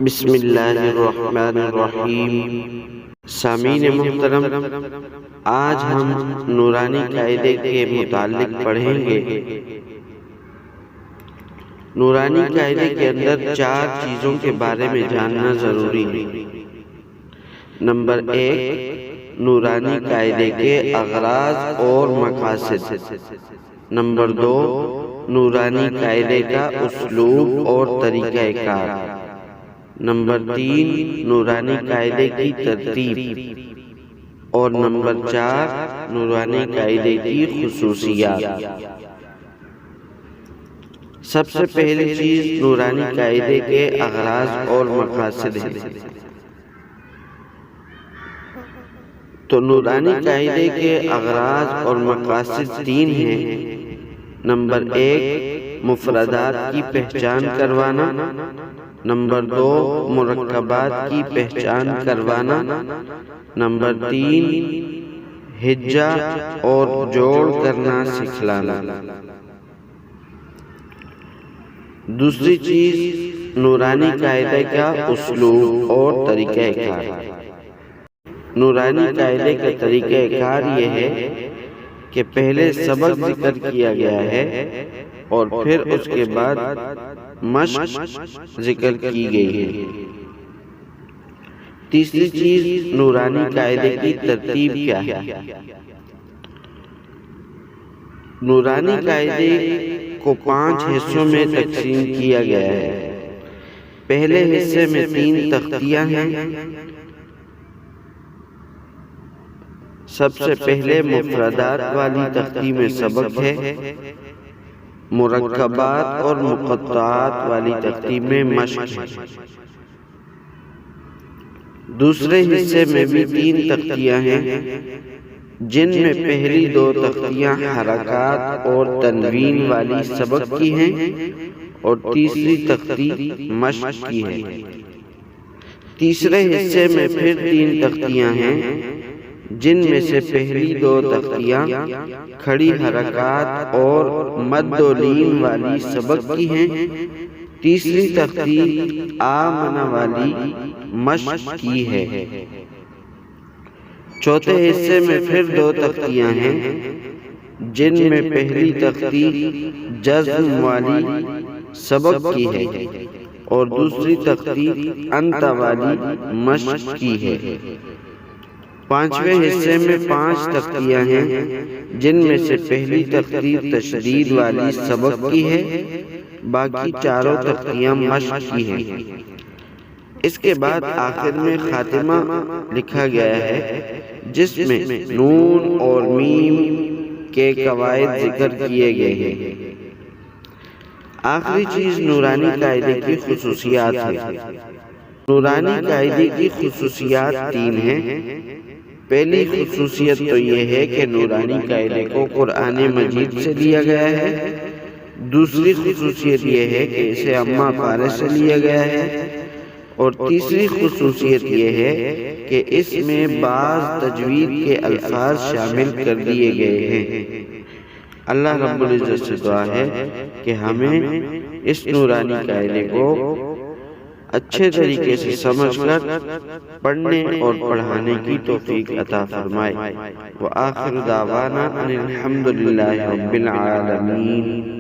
بسم اللہ الرحمن الرحیم۔ سامعین محترم، آج ہم نورانی قاعدے کے متعلق پڑھیں گے۔ نورانی قاعدے کے اندر 4 چیزوں کے بارے میں جاننا ضروری ہے۔ نمبر 1، نورانی قاعدے کے اغراض اور مقاصد۔ نمبر 2، نورانی قاعدے کا اسلوب اور طریقہ کار۔ نمبر 3، نورانی قاعدے کی ترتیب۔ اور نمبر 4، نورانی قاعدے کی خصوصیات۔ سب سے پہلی چیز نورانی قاعدے کے اغراض اور مقاصد ہے۔ تو نورانی قاعدے کے اغراض اور مقاصد 3 ہیں۔ نمبر 1، مفردات کی پہچان کروانا۔ نمبر 2، مرکبات کی پہچان کروانا۔ نمبر 3، ہجا اور جوڑ کرنا سکھلانا۔ دوسری چیز نورانی قاعدے کا اسلوب اور طریقہ کار۔ نورانی قاعدے کا طریقہ کار یہ ہے کہ پہلے سبق ذکر کیا گیا ہے اور پھر اس کے بعد مشق ذکر کی گئی ہے۔ تیسری چیز نورانی قاعدے کی ترتیب کیا ہے۔ نورانی قاعدے کو 5 حصوں میں تقسیم کیا گیا ہے۔ پہلے حصے میں 3 تختیاں ہیں۔ سب سے پہلے مفردات والی تختی میں سبق ہے۔ مرکبات اور مقطعات والی تختی میں مشق ہے۔ دوسرے حصے میں بھی 3 تختیاں ہیں، جن میں پہلی 2 تختیاں حرکات اور تنوین والی سبق کی ہیں اور تیسری تختی مشق کی ہے۔ تیسرے حصے میں پھر 3 تختیاں ہیں، جن میں سے پہلی 2 تختیاں کھڑی حرکات اور مد و لین والی سبق کی ہیں۔ تیسری تختی آمنہ والی مشق کی ہے۔ چوتھے حصے میں پھر 2 تختیاں ہیں، جن میں پہلی تختی جزم والی سبق کی ہے اور دوسری تختی انت والی مشق کی ہے۔ 5ویں حصے میں 5 تختیاں ہیں، جن میں سے پہلی تختی تشدید والی سبق کی ہے، باقی 4 تختیاں مشق کی ہیں۔ اس کے بعد آخر میں خاتمہ لکھا گیا ہے، جس میں نون اور میم کے قواعد ذکر کیے گئے ہیں۔ آخری چیز نورانی قاعدے کی خصوصیات ہے۔ نورانی قاعدے کی خصوصیات 3 ہیں۔ پہلی خصوصیت تو یہ ہے کہ نورانی قاعدے کو قرآن مجید سے لیا گیا ہے۔ دوسری خصوصیت یہ ہے کہ اسے اما پارے سے لیا گیا ہے اور تیسری خصوصیت یہ ہے کہ اس میں بعض تجوید کے الفاظ شامل کر دیے گئے ہیں۔ اللہ رب العزت سے دعا ہے کہ ہمیں اس نورانی قاعدے کو اچھے طریقے سے سمجھ کر پڑھنے اور پڑھانے کی توفیق عطا فرمائے۔ وآخر دعوانا ان الحمد للہ رب العالمین۔